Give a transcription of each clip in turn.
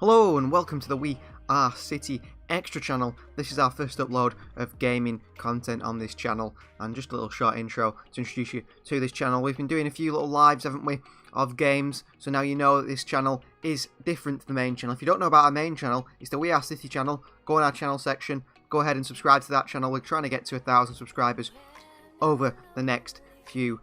Hello and welcome to the We Are City Extra channel. This is our first upload of gaming content on this channel, and just a little short intro to introduce you to this channel. We've been doing a few little lives, haven't we, of games, so now you know that this channel is different to the main channel. If you don't know about our main channel, it's the We Are City channel. Go in our channel section, go ahead and subscribe to that channel. We're trying to get to 1,000 subscribers over the next few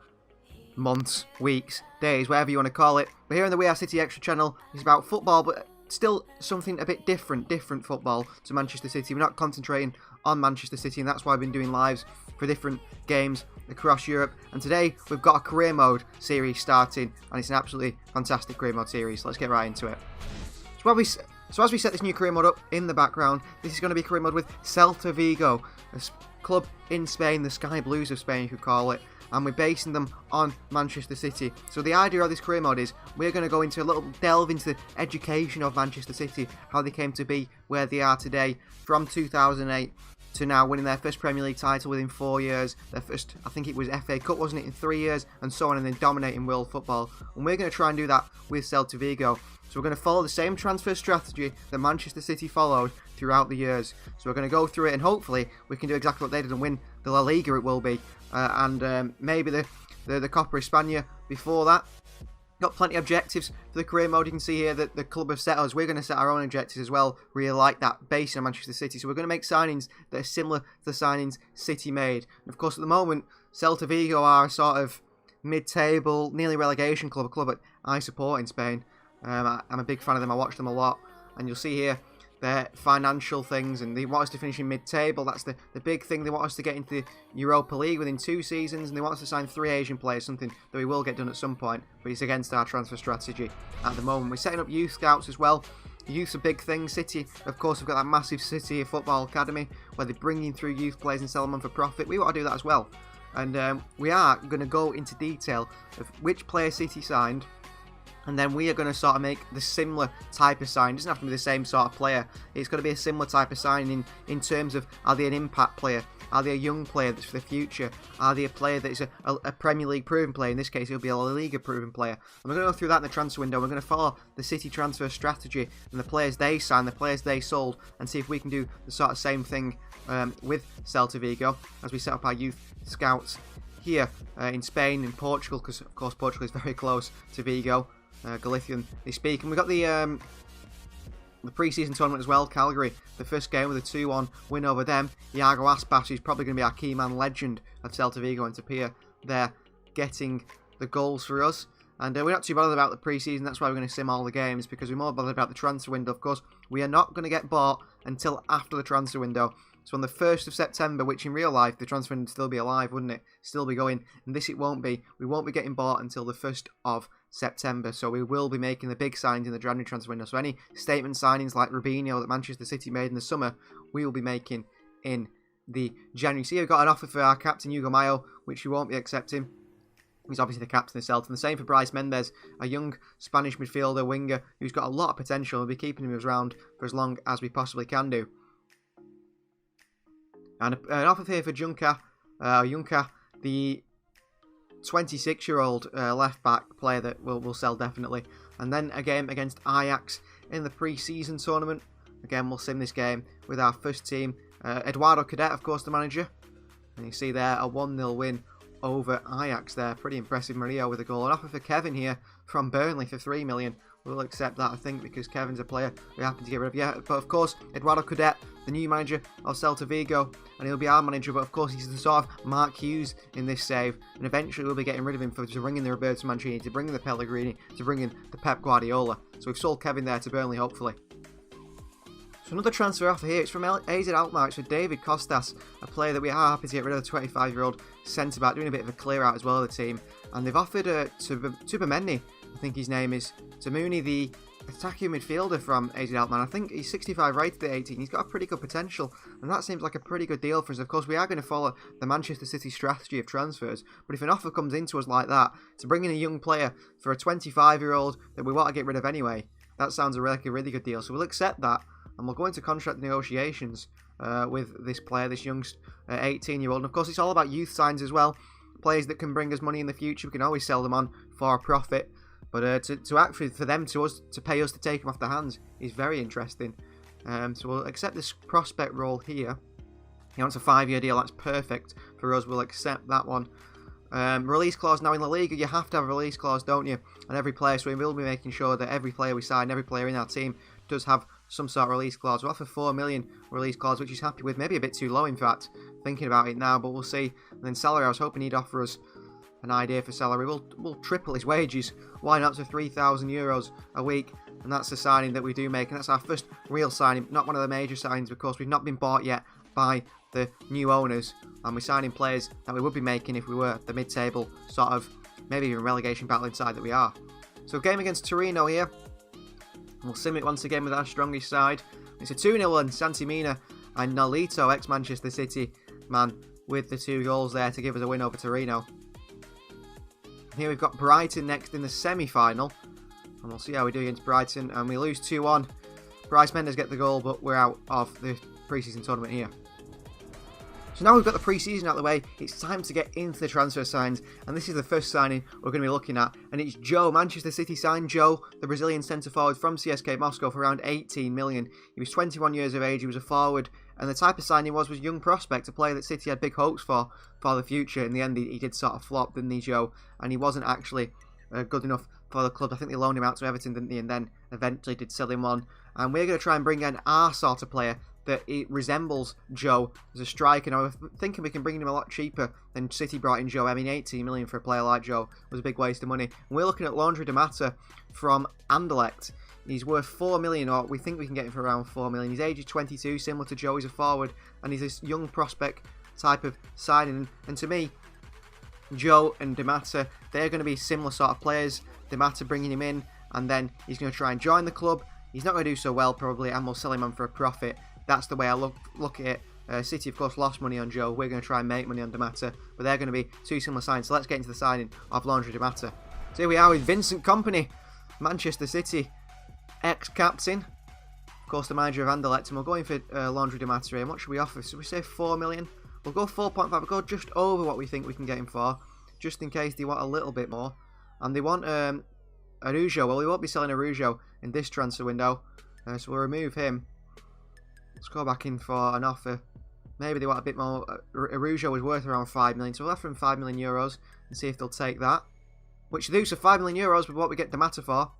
months, weeks, days, whatever you want to call it. But here in the We Are City Extra channel, it's about football, but still something a bit different football to Manchester City. We're not concentrating on Manchester City, and that's why I've been doing lives for different games across Europe. And today we've got a career mode series starting, and it's an absolutely fantastic career mode series. Let's get right into it. So as we set this new career mode up in the background, this is going to be career mode with Celta Vigo, a club in Spain, the Sky Blues of Spain you could call it, and we're basing them on Manchester City. So the idea of this career mode is we're going to go into a little delve into the education of Manchester City, how they came to be where they are today, from 2008 to now, winning their first Premier League title within 4 years, their first, I think it was FA Cup, wasn't it, in 3 years, and so on, and then dominating world football. And we're going to try and do that with Celta Vigo. So we're going to follow the same transfer strategy that Manchester City followed throughout the years. So we're going to go through it, and hopefully we can do exactly what they did and win the La Liga, it will be. And maybe the Copa España before that. Got plenty of objectives for the career mode. You can see here that the club have set us. We're going to set our own objectives as well. Really like that, based on Manchester City. So we're going to make signings that are similar to the signings City made. And of course, at the moment, Celta Vigo are a sort of mid-table, nearly relegation club, a club that I support in Spain. I'm a big fan of them. I watch them a lot. And you'll see here their financial things, and they want us to finish in mid-table. That's the big thing. They want us to get into the Europa League within 2 seasons, and they want us to sign 3 Asian players, something that we will get done at some point, but it's against our transfer strategy at the moment. We're setting up youth scouts as well. Youth's a big thing. City, of course, have got that massive City Football Academy where they bring in through youth players and sell them on for profit. We want to do that as well, and we are going to go into detail of which player City signed. And then we are going to sort of make the similar type of sign. It doesn't have to be the same sort of player. It's going to be a similar type of signing in terms of, are they an impact player? Are they a young player that's for the future? Are they a player that is a Premier League proven player? In this case, it'll be a La Liga proven player. And we're going to go through that in the transfer window. We're going to follow the City transfer strategy and the players they signed, the players they sold, and see if we can do the sort of same thing with Celta Vigo as we set up our youth scouts here in Spain and Portugal, because of course Portugal is very close to Vigo. Galician they speak. And we got the pre-season tournament as well. Calgary, the first game with a 2-1 win over them. Iago Aspas, who's probably going to be our key man legend of Celta Vigo, and Tapia there getting the goals for us. And we're not too bothered about the pre-season. That's why we're going to sim all the games, because we're more bothered about the transfer window. Of course, we are not going to get bought until after the transfer window. So on the 1st of September, which in real life, the transfer window would still be alive, wouldn't it? Still be going. And this it won't be. We won't be getting bought until the 1st of September. So we will be making the big signings in the January transfer window. So any statement signings like Robinho that Manchester City made in the summer, we will be making in the January. So we've got an offer for our captain, Hugo Mayo, which we won't be accepting. He's obviously the captain of Celta. And the same for Bryce Mendes, a young Spanish midfielder, winger, who's got a lot of potential. We'll be keeping him around for as long as we possibly can do. And an offer here for Juncker, the 26-year-old left-back player that we'll sell definitely. And then a game against Ajax in the pre-season tournament. Again, we'll sim this game with our first team. Eduardo Cadet, of course, the manager. And you see there a 1-0 win over Ajax there. Pretty impressive. Murillo with a goal. An offer for Kevin here from Burnley for 3 million. We'll accept that, I think, because Kevin's a player we happen to get rid of. Yeah, but of course, Eduardo Cadet, the new manager of Celta Vigo, and he'll be our manager, but of course he's the sort of Mark Hughes in this save, and eventually we'll be getting rid of him to bring in the Roberto Mancini, to bring in the Pellegrini, to bring in the Pep Guardiola. So we've sold Kevin there to Burnley, hopefully. So another transfer offer here, it's from AZ Alkmaar. It's for David Costas, a player that we are happy to get rid of, the 25-year-old centre-back, doing a bit of a clear-out as well of the team. And they've offered Tubamendi, I think his name is, Tamuni, the attacking midfielder from AZ Alkmaar. I think he's 65 rated at 18. He's got a pretty good potential, and that seems like a pretty good deal for us. Of course, we are going to follow the Manchester City strategy of transfers, but if an offer comes into us like that, to bring in a young player for a 25-year-old that we want to get rid of anyway, that sounds like a really good deal. So we'll accept that, and we'll go into contract negotiations with this player, this young 18-year-old. And of course, it's all about youth signs as well. Players that can bring us money in the future, we can always sell them on for a profit. But to actually for them to pay us to take him off their hands is very interesting. So we'll accept this prospect role here. He wants a 5-year deal. That's perfect for us. We'll accept that one. Release clause. Now in La Liga, you have to have a release clause, don't you? And every player, so we will be making sure that every player we sign, every player in our team does have some sort of release clause. We'll offer 4 million release clause, which he's happy with. Maybe a bit too low, in fact, thinking about it now, but we'll see. And then salary, I was hoping he'd offer us an idea for salary. We'll triple his wages. Why not to €3,000 a week? And that's the signing that we do make, and that's our first real signing, not one of the major signings, of course. We've not been bought yet by the new owners, and we're signing players that we would be making if we were the mid-table sort of, maybe even relegation battling side that we are. So game against Torino here. We'll sim it once again with our strongest side. It's a 2-0 and Santimina and Nolito, ex-Manchester City man, with the 2 goals there to give us a win over Torino. Here we've got Brighton next in the semi-final, and we'll see how we do against Brighton, and we lose 2-1. Bryce Mendes get the goal, but we're out of the pre-season tournament here. So now we've got the pre-season out of the way, it's time to get into the transfer signs, and this is the first signing we're going to be looking at, and it's Joe. Manchester City signed Joe, the Brazilian centre-forward from CSKA Moscow, for around 18 million. He was 21 years of age, he was a forward, and the type of signing was young prospect, a player that City had big hopes for the future. In the end, he did sort of flop, didn't he, Joe? And he wasn't actually good enough for the club. I think they loaned him out to Everton, didn't they? And then eventually did sell him on. And we're going to try and bring in our sort of player that it resembles Joe as a striker. Now, we're thinking we can bring him a lot cheaper than City brought in Joe. I mean, 18 million for a player like Joe was a big waste of money. And we're looking at Laundry Damata from Anderlecht. He's worth 4 million, or we think we can get him for around 4 million. His age is 22, similar to Joe. He's a forward, and he's this young prospect type of signing. And to me, Joe and Damata, they're going to be similar sort of players. Damata bringing him in, and then he's going to try and join the club. He's not going to do so well, probably, and we'll sell him on for a profit. That's the way I look at it. City, of course, lost money on Joe. We're going to try and make money on Damata, but they're going to be 2 similar signings. So let's get into the signing of Laundry Damata. So here we are with Vincent Kompany, Manchester City ex-captain, of course, the manager of Anderlecht, and we'll go in for Laundry Damata here. And what should we offer? So we say 4 million. We'll go 4.5. We'll go just over what we think we can get him for, just in case they want a little bit more. And they want Araujo. Well, we won't be selling Araujo in this transfer window, so we'll remove him. Let's go back in for an offer. Maybe they want a bit more. Araujo was worth around 5 million, so we'll offer him 5 million euros and see if they'll take that. Which they do, so 5 million euros with what we get Damata for.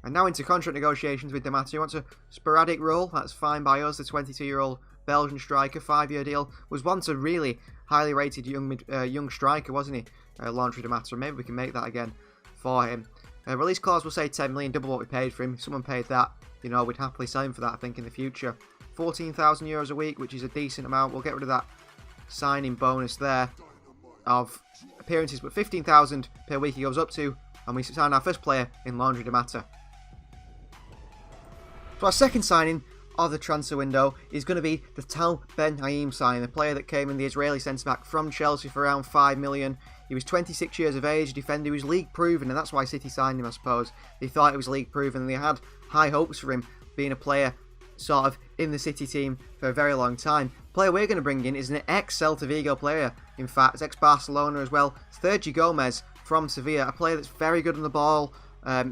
And now into contract negotiations with Damata. He wants a sporadic role. That's fine by us. The 22-year-old Belgian striker, 5-year deal. Was once a really highly rated young striker, wasn't he? Laundry Damata. Maybe we can make that again for him. Release clause, we'll say 10 million, double what we paid for him. If someone paid that, you know, we'd happily sell him for that, I think, in the future. 14,000 euros a week, which is a decent amount. We'll get rid of that signing bonus there of appearances, but 15,000 per week he goes up to, and we sign our first player in Laundry Damata. So our second signing of the transfer window is going to be the Tal Ben Haim signing, the player that came in, the Israeli centre-back from Chelsea for around 5 million. He was 26 years of age, defender, he was league proven, and that's why City signed him, I suppose. They thought it was league proven, and they had high hopes for him being a player sort of in the City team for a very long time. The player we're going to bring in is an ex-Celta Vigo player, in fact, ex-Barcelona as well. Sergio Gomez from Sevilla, a player that's very good on the ball.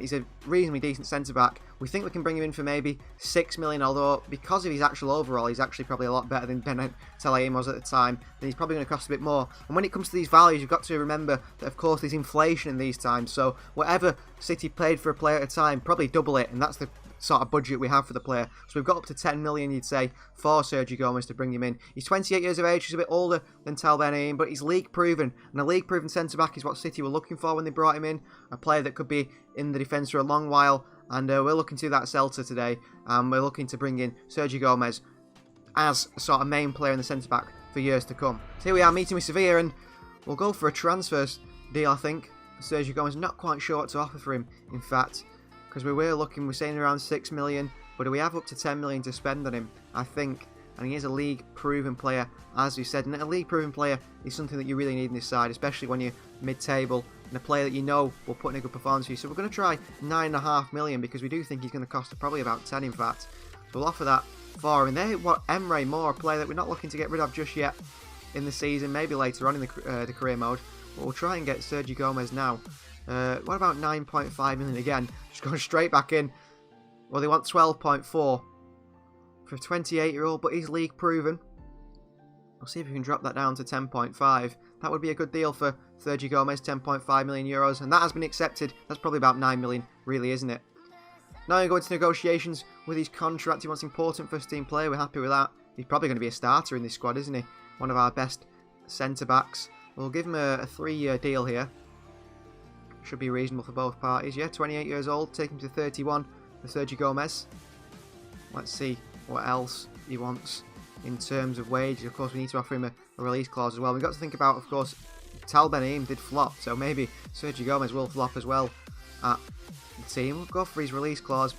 He's a reasonably decent centre-back. We think we can bring him in for maybe 6 million, although because of his actual overall, he's actually probably a lot better than Ben Haim was at the time, then he's probably going to cost a bit more. And when it comes to these values, you've got to remember that, of course, there's inflation in these times, so whatever City paid for a player at a time, probably double it, and that's the sort of budget we have for the player. So we've got up to 10 million, you'd say, for Sergio Gomez to bring him in. He's 28 years of age, he's a bit older than Tal Ben Haim, but he's league proven, and a league proven centre-back is what City were looking for when they brought him in, a player that could be in the defence for a long while, and we're looking to that Celta today, and we're looking to bring in Sergio Gomez as a sort of main player in the centre-back for years to come. So here we are meeting with Sevilla, and we'll go for a transfer deal, I think. Sergio Gomez, not quite sure what to offer for him, in fact, because we're saying around 6 million, but we have up to 10 million to spend on him, I think. And he is a league-proven player, as we said. And a league-proven player is something that you really need in this side, especially when you're mid-table, and a player that you know will put in a good performance for you. So we're going to try 9.5 million, because we do think he's going to cost probably about 10, in fact. So we'll offer that for him. And there, what Emre Moore, a player that we're not looking to get rid of just yet in the season, maybe later on in the career mode. But we'll try and get Sergio Gomez now What about 9.5 million again? Just going straight back in. Well, they want 12.4 for a 28-year-old, but he's league proven. We'll see if we can drop that down to 10.5. That would be a good deal for Sergio Gomez, 10.5 million euros, and that has been accepted. That's probably about 9 million, really, isn't it? Now we go into negotiations with his contract. He wants important first-team player. We're happy with that. He's probably going to be a starter in this squad, isn't he? One of our best centre-backs. We'll give him a 3-year deal here. Should be reasonable for both parties. Yeah, 28 years old. Take him to 31 for Sergio Gomez. Let's see what else he wants in terms of wages. Of course, we need to offer him a release clause as well. We've got to think about, of course, Tal Ben Haim did flop, so maybe Sergio Gomez will flop as well at the team. We'll go for his release clause.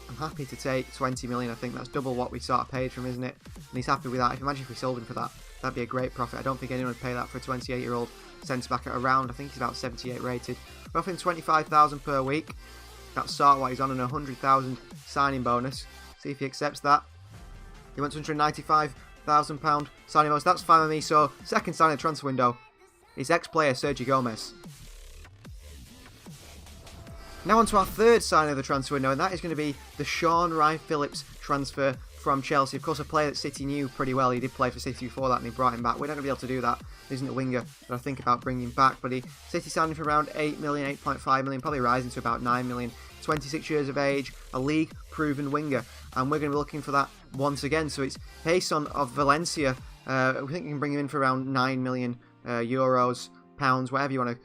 I'm happy to take 20 million. I think that's double what we sort of paid for him, isn't it? And he's happy with that. Imagine if we sold him for that. That'd be a great profit. I don't think anyone would pay that for a 28-year-old centre-back at around, I think he's about 78 rated. We're offering 25,000 per week. That's sort of what he's on, and a 100,000 signing bonus. See if he accepts that. He wants £195,000 signing bonus. That's fine with me. So, second signing of the transfer window is ex-player Sergio Gomez. Now on to our third signing of the transfer window, and that is going to be the Phillips transfer from Chelsea. Of course, a player that City knew pretty well. He did play for City before that, and he brought him back. We're not going to be able to do that. There isn't a winger that I think about bringing back, but City signed him for around 8 million, 8.5 million, probably rising to about 9 million. 26 years of age, a league-proven winger, and we're going to be looking for that once again. So it's Hernandez of Valencia. We think we can bring him in for around 9 million euros, pounds, whatever you want to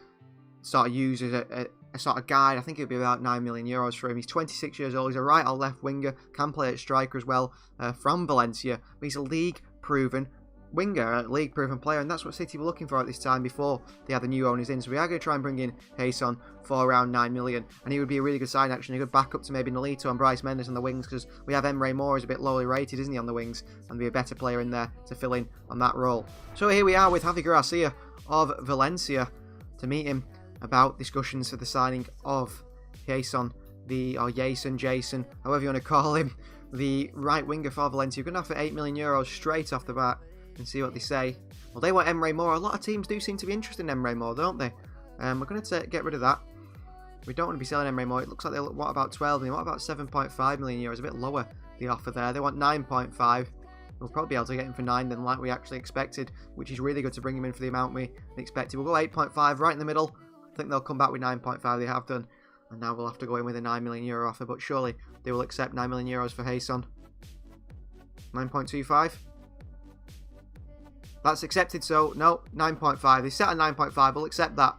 sort of use as a sort of guide. I think it would be about 9 million euros for him. He's 26 years old. He's a right or left winger. Can play at striker as well from Valencia. But he's a league-proven winger, a league-proven player, and that's what City were looking for at this time before they had the new owners in. So we are going to try and bring in Hernandez for around 9 million, and he would be a really good sign, actually. A good backup to maybe Nolito and Bryce Mendes on the wings, because we have Emre Moore, who's a bit lowly rated, isn't he, on the wings, and be a better player in there to fill in on that role. So here we are with Javi Garcia of Valencia to meet him about discussions for the signing of Jason, Jason, however you want to call him, the right winger for Valencia. We're going to offer 8 million euros straight off the bat and see what they say. Well, they want Emre Moore. A lot of teams do seem to be interested in Emre Moore, don't they? We're going to get rid of that. We don't want to be selling Emre Moore. It looks like they want about 12 million. What about 7.5 million euros? A bit lower, the offer there. They want 9.5. We'll probably be able to get him for 9 then, like we actually expected, which is really good to bring him in for the amount we expected. We'll go 8.5 right in the middle. I think they'll come back with 9.5. They have done. And now we'll have to go in with a 9 million euro offer, but surely they will accept 9 million euros for Hernandez. 9.25. That's accepted, so no, 9.5. They set at 9.5. We'll accept that.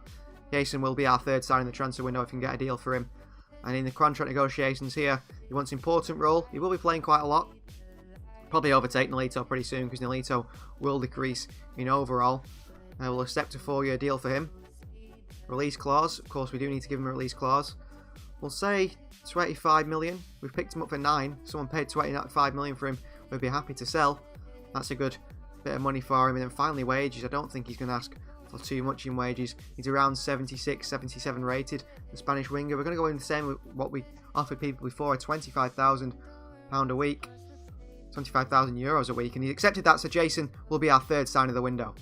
Jason will be our third sign in the transfer window if we can get a deal for him. And in the contract negotiations here, he wants an important role. He will be playing quite a lot. Probably overtake Nolito pretty soon, because Nolito will decrease in overall. We'll accept a 4-year deal for him. Release clause. Of course, we do need to give him a release clause. We'll say 25 million. We've picked him up for 9. Someone paid 25 million for him. We'd be happy to sell. That's a good bit of money for him. And then finally, wages. I don't think he's going to ask for too much in wages. He's around 76, 77 rated. The Spanish winger. We're going to go in the same with what we offered people before, £25,000 a week. 25,000 euros a week. And he's accepted that, so Jason will be our third sign of the window.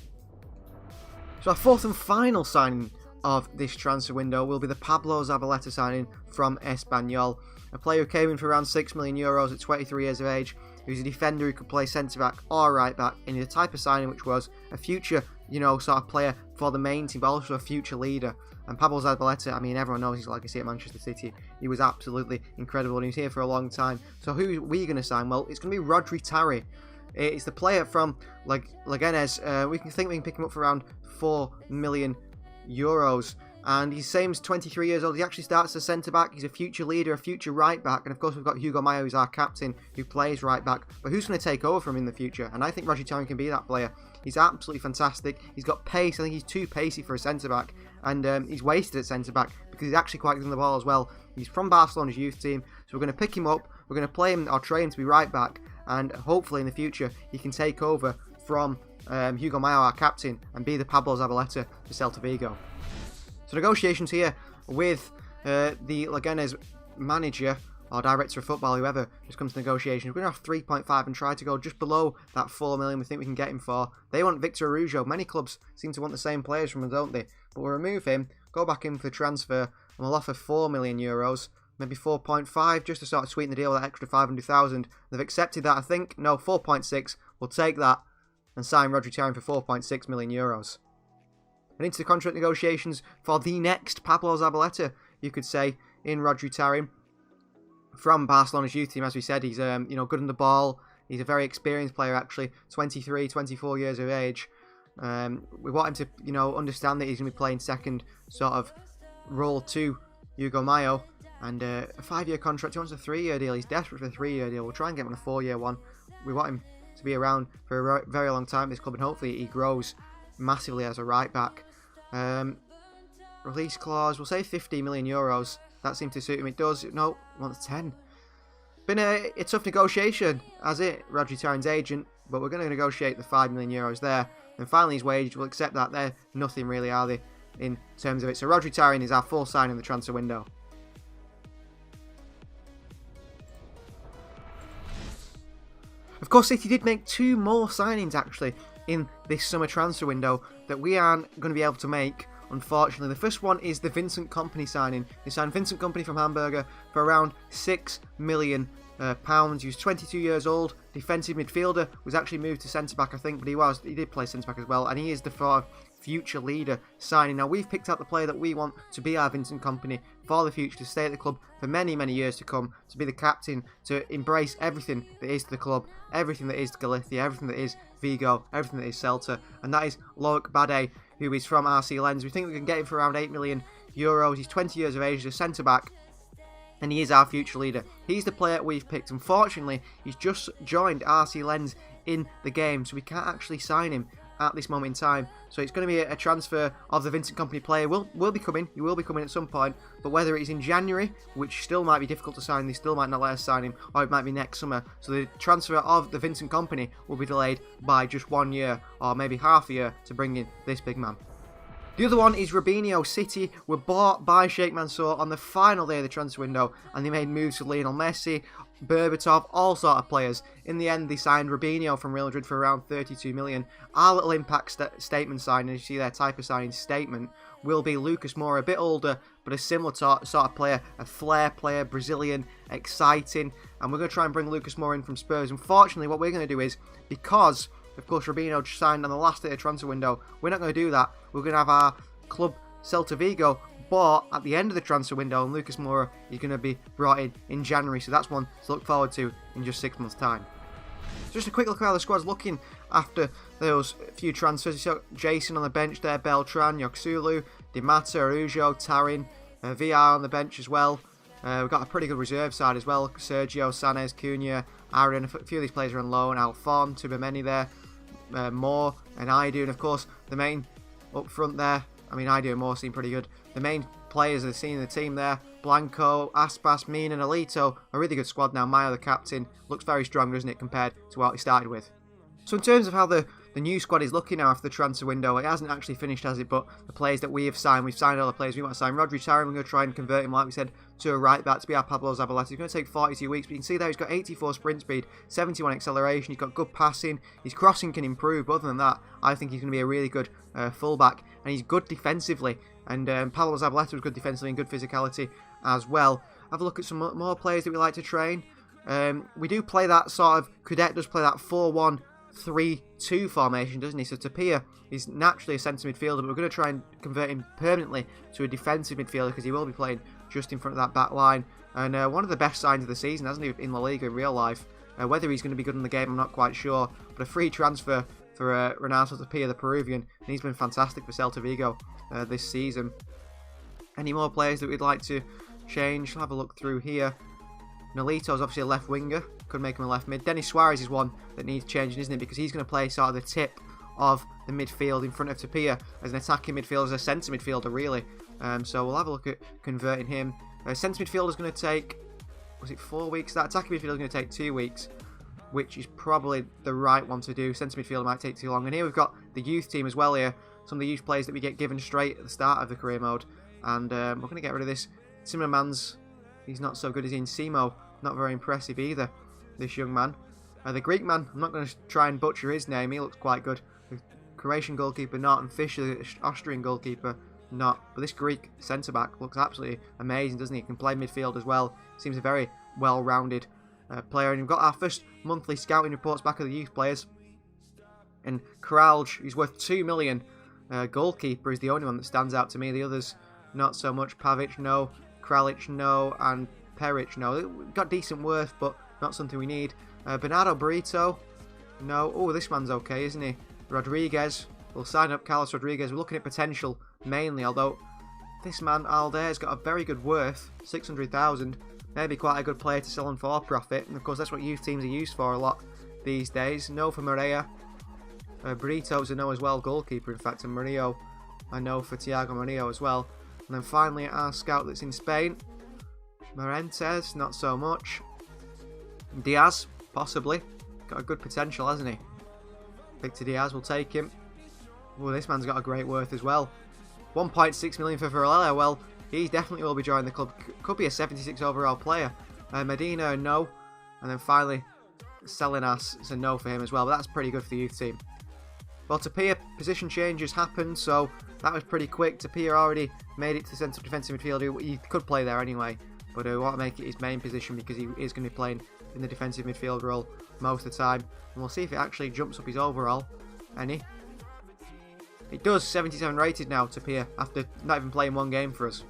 So our fourth and final signing of this transfer window will be the Pablo Zabaleta signing from Espanyol. A player who came in for around 6 million euros at 23 years of age, who's a defender who could play centre-back or right-back, and the type of signing which was a future, sort of player for the main team, but also a future leader. And Pablo Zabaleta, I mean, everyone knows his legacy at Manchester City. He was absolutely incredible, and he was here for a long time. So who are we going to sign? Well, it's going to be Rodri Tarri. It's the player from Leganés. We can pick him up for around 4 million euros. And he's same as 23 years old. He actually starts as centre-back. He's a future leader, a future right-back. And of course, we've got Hugo Mayo, who's our captain, who plays right-back. But who's going to take over from him in the future? And I think Rodri Tarri can be that player. He's absolutely fantastic. He's got pace. I think he's too pacey for a centre-back. And he's wasted at centre-back because he's actually quite good on the ball as well. He's from Barcelona's youth team. So we're going to pick him up. We're going to play him or train him to be right-back. And hopefully in the future, he can take over from Hugo Mayo, our captain, and be the Pablo Zabaleta for Celta Vigo. So negotiations here with the Leganés manager or director of football, whoever just comes to negotiations. We're going to have 3.5 and try to go just below that 4 million we think we can get him for. They want Victor Araujo. Many clubs seem to want the same players from him, don't they? But we'll remove him, go back in for the transfer and we'll offer €4 million, maybe 4.5, just to sort of sweeten the deal with that extra 500,000. They've accepted that, I think. No, 4.6. We'll take that and sign Rodri Tarim for €4.6 million. And into the contract negotiations for the next Pablo Zabaleta, you could say, in Rodri Tarim from Barcelona's youth team. As we said, he's good on the ball. He's a very experienced player, actually, 23, 24 years of age. We want him to, understand that he's going to be playing second sort of role to Hugo Mayo. And a 5-year contract. He wants a 3-year deal. He's desperate for a 3-year deal. We'll try and get him on a 4-year one. We want him to be around for a very long time at this club, and hopefully he grows massively as a right back. Release clause, we'll say €50 million. That seems to suit him. It does. No, he wants 10. Been a tough negotiation, has it? Rodri Tarim's agent, but we're going to negotiate the €5 million there. And finally, his wage, we'll accept that. They're nothing really, are they, in terms of it? So Rodri Tarim is our full sign in the transfer window. Of course, City did make 2 more signings, actually, in this summer transfer window that we aren't going to be able to make, unfortunately. The first one is the Vincent Kompany signing. They signed Vincent Kompany from Hamburger for around £6 million. He was 22 years old, defensive midfielder, was actually moved to centre-back, I think, but he did play centre-back as well, and he is the future leader signing. Now, we've picked out the player that we want to be our Vincent Kompany for the future, to stay at the club for many, many years to come, to be the captain, to embrace everything that is the club, everything that is Galicia, everything that is Vigo, everything that is Celta, and that is Loic Bade, who is from RC Lens. We think we can get him for around €8 million. He's 20 years of age, he's a centre-back, and he is our future leader. He's the player we've picked. Unfortunately, he's just joined RC Lens in the game, so we can't actually sign him at this moment in time. So it's going to be a transfer of the Vincent Kompany player. Will be coming. He will be coming at some point, but whether it is in January, which still might be difficult to sign, they still might not let us sign him, or it might be next summer. So the transfer of the Vincent Kompany will be delayed by just 1 year, or maybe half a year, to bring in this big man. The other one is Robinho. City were bought by Sheikh Mansour on the final day of the transfer window, and they made moves for Lionel Messi, Berbatov, all sort of players. In the end, they signed Robinho from Real Madrid for around 32 million. Our little impact statement sign, as you see there, type of signing statement, will be Lucas Moura, a bit older, but a similar sort of player, a flair player, Brazilian, exciting, and we're going to try and bring Lucas Moura in from Spurs. Unfortunately, what we're going to do is, because of course Robinho signed on the last day of the transfer window, we're not going to do that. We're going to have our club Celta Vigo bought at the end of the transfer window, and Lucas Moura is going to be brought in January, so that's one to look forward to in just 6 months' time. Just a quick look at how the squad's looking after those few transfers. You saw Jason on the bench there, Beltran, Yoksulu, Di Matta, Araujo, Tarin, VR on the bench as well. We've got a pretty good reserve side as well. Sergio, Sanes, Cunha, Aaron, a few of these players are on loan. Alfon, Tubameni there, Moore and Idu, and of course the main up front there. I mean, Idu and Moore seem pretty good. The main players that are seen in the team there, Blanco, Aspas, Min and Alito, a really good squad now. Mayo, the captain, looks very strong, doesn't it, compared to what he started with. So in terms of how the new squad is looking now after the transfer window, it hasn't actually finished, has it? But the players that we have signed, we've signed all the players we want to sign. Rodri Tarim, we're going to try and convert him, like we said, to a right back to be our Pablo Zabaleta. It's going to take 42 weeks, but you can see there he's got 84 sprint speed, 71 acceleration, he's got good passing, his crossing can improve, but other than that, I think he's going to be a really good fullback, and he's good defensively, and Pablo Zabaleta was good defensively and good physicality as well. Have a look at some more players that we like to train. We do play that sort of, Cadet does play that 4-1-3-2 formation, doesn't he? So Tapia is naturally a centre midfielder, but we're going to try and convert him permanently to a defensive midfielder because he will be playing just in front of that back line. And one of the best signs of the season, hasn't he, in La Liga in real life? Whether he's going to be good in the game, I'm not quite sure. But a free transfer for Ronaldo Tapia, the Peruvian, and he's been fantastic for Celta Vigo this season. Any more players that we'd like to change? We'll have a look through here. Nolito's obviously a left winger, could make him a left mid. Denis Suarez is one that needs changing, isn't it? Because he's going to play sort of the tip of the midfield in front of Tapia as an attacking midfielder, as a centre midfielder, really. So we'll have a look at converting him. Centre midfielder is going to take, was it 4 weeks? That attacking midfielder is going to take 2 weeks, which is probably the right one to do. Centre midfielder might take too long. And here we've got the youth team as well here. Some of the youth players that we get given straight at the start of the career mode. And we're going to get rid of this Timmermans. He's not so good as Simo. Not very impressive either, this young man. The Greek man, I'm not going to try and butcher his name. He looks quite good. The Croatian goalkeeper, Norton Fisher, the Austrian goalkeeper, not. But this Greek centre-back looks absolutely amazing, doesn't he? He can play midfield as well. Seems a very well-rounded player. And we've got our first monthly scouting reports back of the youth players. And Kralj, who's worth 2 million. Goalkeeper is the only one that stands out to me. The others, not so much. Pavic, no. Kralic, no. And Peric, no. Got decent worth, but not something we need. Bernardo Burrito, no. Oh, this man's okay, isn't he? Rodriguez. We'll sign up Carlos Rodriguez. We're looking at potential mainly, although this man, Alder's got a very good worth. 600,000. Maybe quite a good player to sell on for profit. And of course, that's what youth teams are used for a lot these days. No for Maria. Burrito's a no as well, goalkeeper in fact, and Murillo I know for Thiago Murillo as well. And then finally our scout that's in Spain, Hernandez, not so much. Diaz, possibly, got a good potential, hasn't he? Victor Diaz, we'll take him. Oh, this man's got a great worth as well. 1.6 million for Varela. Well, he definitely will be joining the club. Could be a 76 overall player. Medina, no. And then finally, Salinas is a no for him as well. But that's pretty good for the youth team. Well, Tapia, position changes happened, so that was pretty quick. Tapia already made it to the centre defensive midfielder. He could play there anyway, but we want to make it his main position because he is going to be playing in the defensive midfield role most of the time. And we'll see if it actually jumps up his overall. Any? It does. 77 rated now, Tapia, after not even playing one game for us.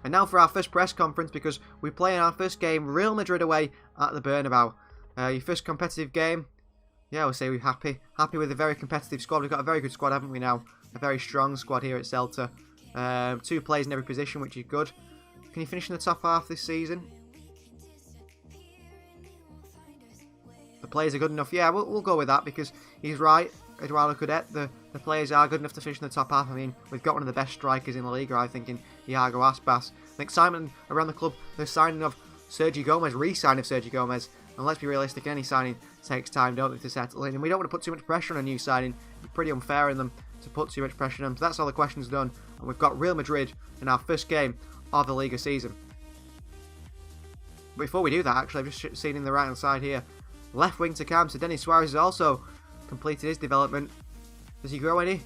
And now for our first press conference, because we play in our first game, Real Madrid away at the Bernabeu. Your first competitive game. Yeah, we'll say we're happy. Happy with a very competitive squad. We've got a very good squad, haven't we now? A very strong squad here at Celta. 2 players in every position, which is good. Can you finish in the top half this season? The players are good enough. Yeah, we'll go with that because he's right. Eduardo Cadet, the players are good enough to finish in the top half. I mean, we've got one of the best strikers in La Liga, I think, in Iago Aspas. The excitement around the club, the signing of Sergio Gomez, re-sign of Sergio Gomez. And let's be realistic, any signing takes time, don't it, to settle in. And we don't want to put too much pressure on a new signing. It's pretty unfair in them to put too much pressure on them. So that's all the questions done. And we've got Real Madrid in our first game of the Liga season. Before we do that, actually, I've just seen in the right-hand side here, left wing to cam. So Denis Suarez has also completed his development. Does he grow any?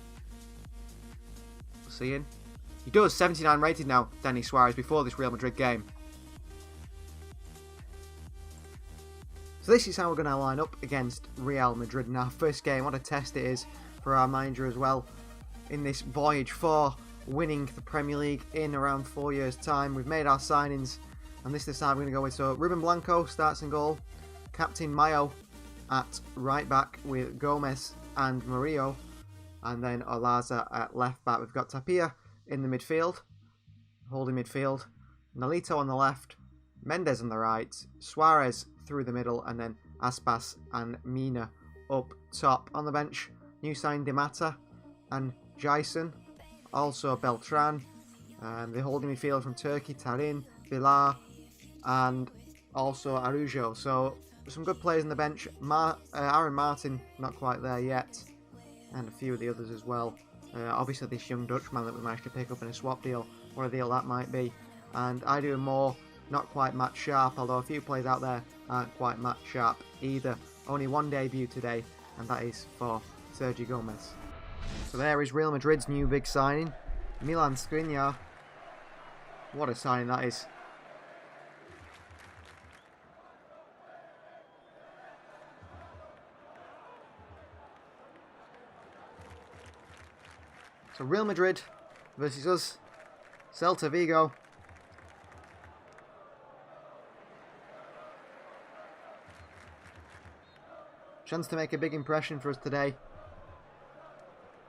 Seeing. He does. 79 rated now, Denis Suarez, before this Real Madrid game. So this is how we're going to line up against Real Madrid in our first game. What a test it is for our manager as well in this voyage for winning the Premier League in around 4 years' time. We've made our signings, and this is the side we're going to go with. So Ruben Blanco starts in goal. Captain Mayo at right back with Gomez and Murillo. And then Olaza at left back. We've got Tapia in the midfield, holding midfield. Nolito on the left. Mendes on the right. Suarez through the middle, and then Aspas and Mina up top. On the bench, new sign Di Matta and Jason, also Beltran, the holding midfield from Turkey, Tarin, Villar, and also Arujo. So some good players on the bench. Aaron Martin, not quite there yet, and a few of the others as well. Obviously this young Dutchman that we managed to pick up in a swap deal, what a deal that might be. And I do more, not quite match sharp, although a few players out there aren't quite match sharp either. Only one debut today, and that is for Sergio Gomez. So there is Real Madrid's new big signing, Milan Skriniar. What a signing that is. So Real Madrid versus us, Celta Vigo. Chance to make a big impression for us today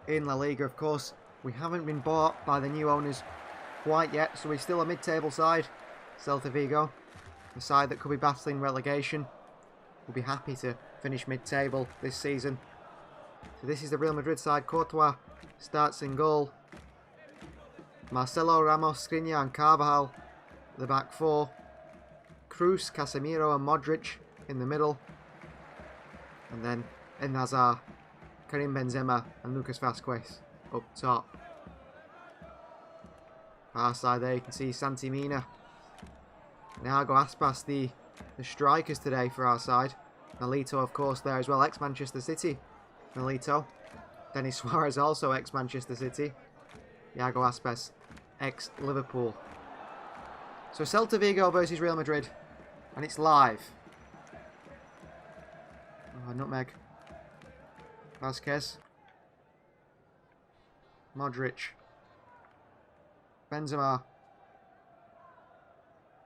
in La Liga. Of course, we haven't been bought by the new owners quite yet, so we're still a mid-table side, Celta Vigo, a side that could be battling relegation. We'll be happy to finish mid-table this season. So this is the Real Madrid side. Courtois starts in goal. Marcelo, Ramos, Skriniar and Carvajal, the back four. Cruz, Casemiro and Modric in the middle. And then Eden Hazard, Karim Benzema and Lucas Vazquez up top. Our side there you can see Santi Mina and Iago Aspas, the strikers today for our side. Nolito of course there as well, ex-Manchester City Nolito. Denis Suarez, also ex-Manchester City. Iago Aspas, ex-Liverpool. So Celta Vigo versus Real Madrid. And it's live. Oh, nutmeg. Vasquez. Modric. Benzema.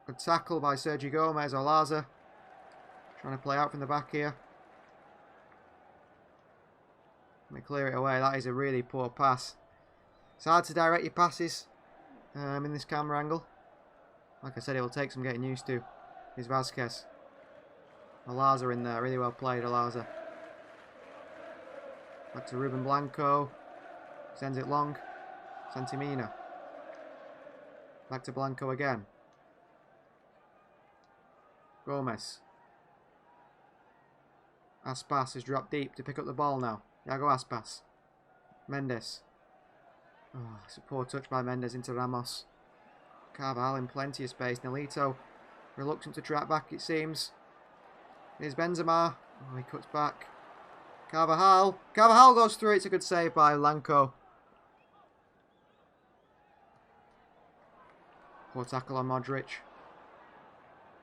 Good tackle by Sergio Gomez or Laza. Trying to play out from the back here. Let me clear it away. That is a really poor pass. It's hard to direct your passes in this camera angle. Like I said, it will take some getting used to. Here's Vasquez. Alaza in there. Really well played, Alaza. Back to Ruben Blanco. Sends it long. Santimina. Back to Blanco again. Gomez. Aspas has dropped deep to pick up the ball now. Iago Aspas. Mendes. Oh, it's a poor touch by Mendes into Ramos. Carvajal in plenty of space. Nolito reluctant to track back, it seems. Here's Benzema. Oh, he cuts back. Carvajal. Carvajal goes through. It's a good save by Blanco. Poor tackle on Modric.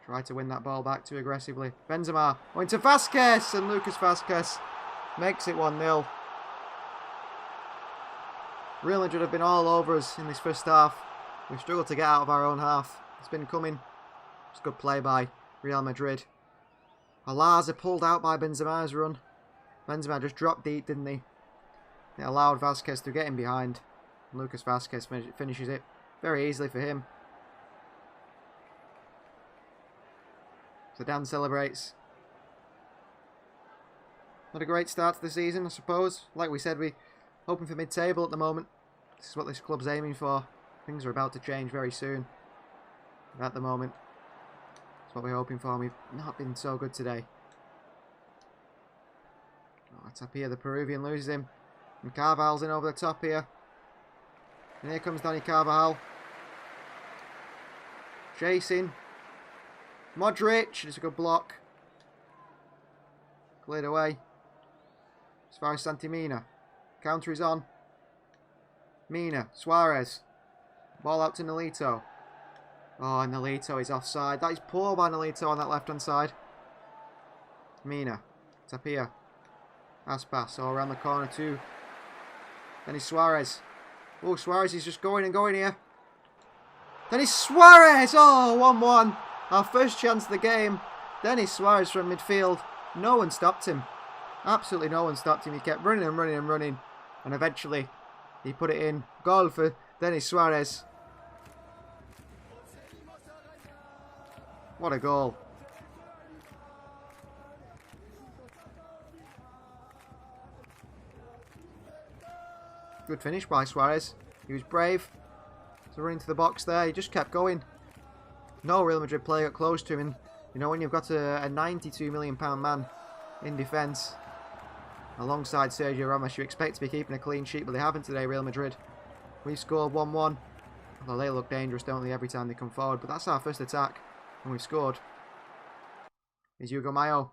Try to win that ball back too aggressively. Benzema going to Vasquez, and Lucas Vasquez makes it 1-0. Real Madrid have been all over us in this first half. We've struggled to get out of our own half. It's been coming. It's good play by Real Madrid. Alaza pulled out by Benzema's run. Benzema just dropped deep, didn't he? It allowed Vasquez to get in behind. Lucas Vasquez finishes it very easily for him. Zidane celebrates. Not a great start to the season, I suppose. Like we said, we're hoping for mid-table at the moment. This is what this club's aiming for. Things are about to change very soon. But at the moment, that's what we're hoping for. We've not been so good today. Oh, Tapia, the Peruvian, loses him. And Carvajal's in over the top here. And here comes Dani Carvajal. Chasing. Modric, it's a good block. Cleared away. As far as Santimina. Counter is on. Mina, Suarez. Ball out to Nolito. Oh, Nolito is offside. That is poor by Nolito on that left-hand side. Mina. Tapia. Aspas, all around the corner too. Denis Suarez. Oh, Suarez is just going and going here. Denis Suarez! Oh, 1-1. Our first chance of the game. Denis Suarez from midfield. No one stopped him. Absolutely no one stopped him. He kept running and running and running. And eventually, he put it in. Goal for Denis Suarez. What a goal. Good finish by Suarez. He was brave to run into the box there. He just kept going. No Real Madrid player got close to him. And, you know, when you've got a £92 million man in defence alongside Sergio Ramos, you expect to be keeping a clean sheet, but they haven't today, Real Madrid. We've scored 1-1. Although they look dangerous, don't they, every time they come forward. But that's our first attack, and we've scored. Here's Hugo Mayo.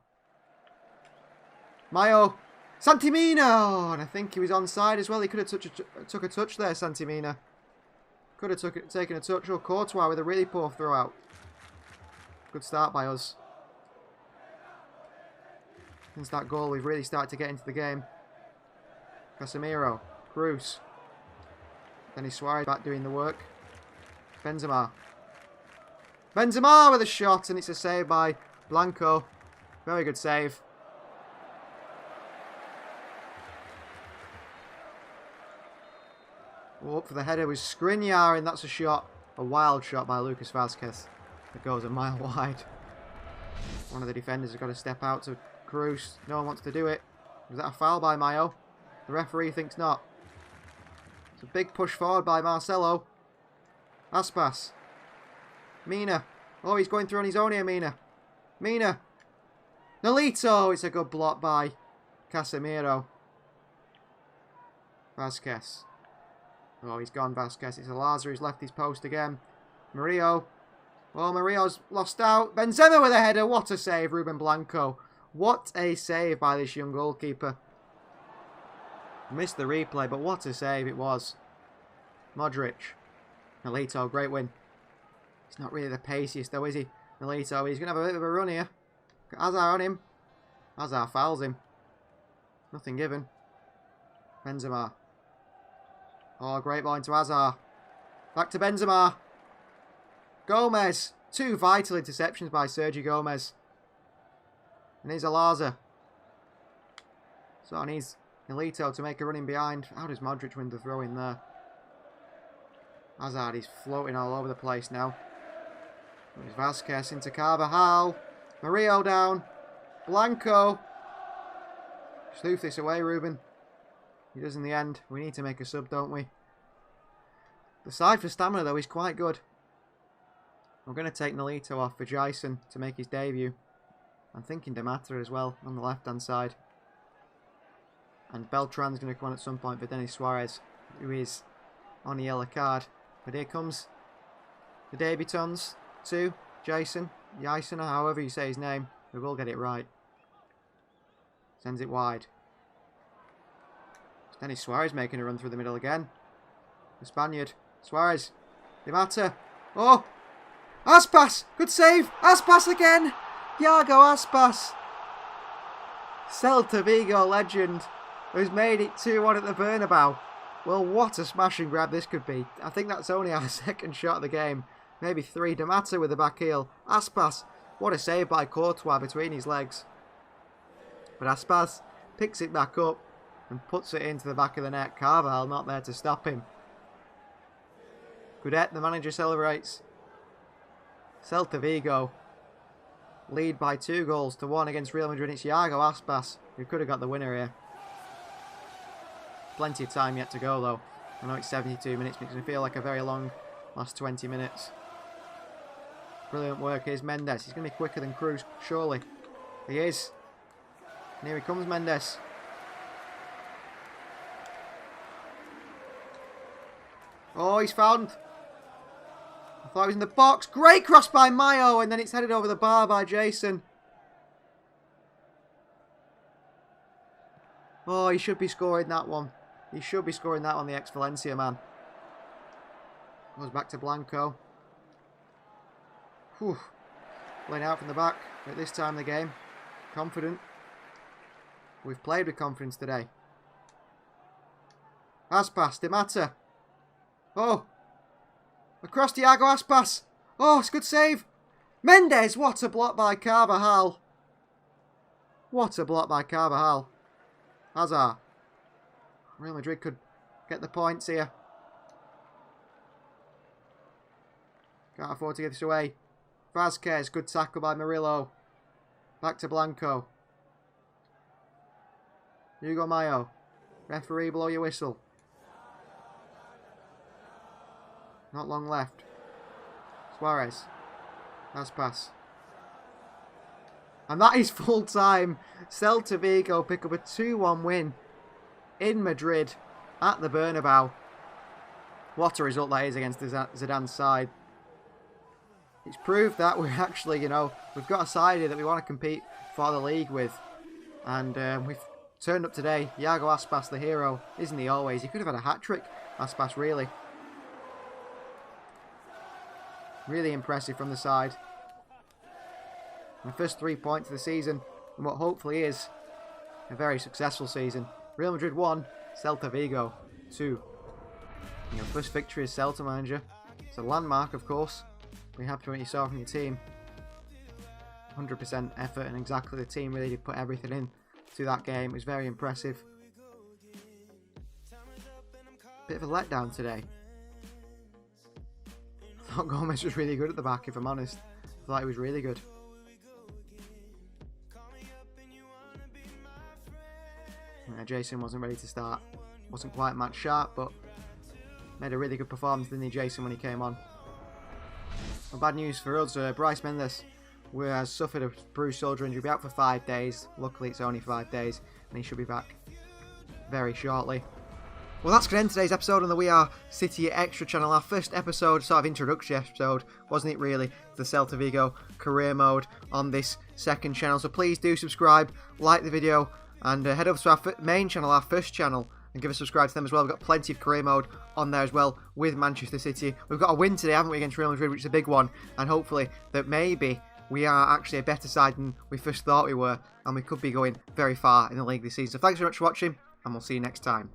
Mayo! Santimina! And I think he was onside as well. He could have took a touch there, Santimina. Could have taken a touch. Oh, Courtois with a really poor throw out. Good start by us. Since that goal, we've really started to get into the game. Casemiro. Cruz. Denis Suarez back doing the work. Benzema. Benzema with a shot, and it's a save by Blanco. Very good save. Oh, up for the header was Skriniar, and that's a shot. A wild shot by Lucas Vasquez. That goes a mile wide. One of the defenders has got to step out to Cruz. No one wants to do it. Was that a foul by Mayo? The referee thinks not. It's a big push forward by Marcelo. Aspas. Mina. Oh, he's going through on his own here, Mina. Mina. Nolito. It's a good block by Casemiro. Vasquez. Oh, he's gone, Vasquez. It's Alaza who's left his post again. Murillo. Oh, Murillo's lost out. Benzema with a header. What a save, Ruben Blanco. What a save by this young goalkeeper. Missed the replay, but what a save it was. Modric. Milito, great win. He's not really the paciest though, is he? Milito, he's going to have a bit of a run here. Got Hazard on him. Hazard fouls him. Nothing given. Benzema. Oh, great ball into Hazard. Back to Benzema. Gomez. 2 vital interceptions by Sergio Gomez. And here's Alaza. So he needs Milito to make a run in behind. How does Modric win the throw in there? Hazard is floating all over the place now. There's Vasquez into Carvajal. Murillo down. Blanco. Sleuth this away, Ruben. He does in the end. We need to make a sub, don't we? The side for stamina, though, is quite good. We're going to take Nolito off for Jason to make his debut. I'm thinking Demata as well on the left-hand side. And Beltran's going to come on at some point for Denis Suarez, who is on a yellow card. But here comes the debutants to Jason, or however you say his name. We will get it right. Sends it wide. It's Denis Suarez making a run through the middle again. The Spaniard. Suarez. Demata. Oh! Aspas! Good save! Aspas again! Iago Aspas! Celta Vigo legend, who's made it 2-1 at the Bernabeu. Well, what a smash and grab this could be. I think that's only our second shot of the game. Maybe 3. Demata with the back heel. Aspas. What a save by Courtois between his legs. But Aspas picks it back up and puts it into the back of the net. Carvajal not there to stop him. Gudet, the manager, celebrates. Celta Vigo lead by 2-1 against Real Madrid. It's Iago Aspas who could have got the winner here. Plenty of time yet to go though. I know it's 72 minutes, makes me feel like a very long last 20 minutes. Brilliant work. Here's Mendes. He's going to be quicker than Cruz, surely. He is. And here he comes, Mendes. Oh, he's found. I thought he was in the box. Great cross by Mayo, and then it's headed over the bar by Jason. Oh, he should be scoring that one. He should be scoring that on the ex-Valencia man. Goes back to Blanco. Whew. Playing out from the back at this time of the game. Confident. We've played with confidence today. Aspas, Demata. Oh! Across to Iago Aspas. Oh, it's a good save. Mendes, what a block by Carvajal. What a block by Carvajal. Hazard. Real Madrid could get the points here. Can't afford to give this away. Vasquez, good tackle by Murillo. Back to Blanco. Hugo Mayo. Referee, blow your whistle. Not long left. Suarez. Aspas. And that is full time. Celta Vigo pick up a 2-1 win in Madrid at the Bernabeu. What a result that is against Zidane's side. It's proved that we're actually, we've got a side here that we want to compete for the league with. And we've turned up today. Iago Aspas, the hero, isn't he always? He could have had a hat-trick, Aspas, really. Really impressive from the side. The first 3 points of the season, and what hopefully is a very successful season. Real Madrid 1, Celta Vigo 2. Your first victory as Celta manager. It's a landmark, of course. Be happy with what you saw from your team. 100% effort, and exactly the team really did put everything in to that game. It was very impressive. Bit of a letdown today. I thought Gomez was really good at the back, if I'm honest. I thought he was really good. Jason wasn't ready to start. Wasn't quite match sharp, but made a really good performance, didn't he, Jason, when he came on. Well, bad news for us. Bryce Mendes has suffered a bruised shoulder injury. He'll be out for 5 days. Luckily, it's only 5 days, and he should be back very shortly. Well, that's going to end today's episode on the We Are City Extra channel. Our first episode, sort of introductory episode, wasn't it really, to the Celta Vigo career mode on this second channel. So please do subscribe, like the video, and head over to our main channel, our first channel, and give a subscribe to them as well. We've got plenty of career mode on there as well with Manchester City. We've got a win today, haven't we, against Real Madrid, which is a big one, and hopefully that maybe we are actually a better side than we first thought we were, and we could be going very far in the league this season. So thanks very much for watching, and we'll see you next time.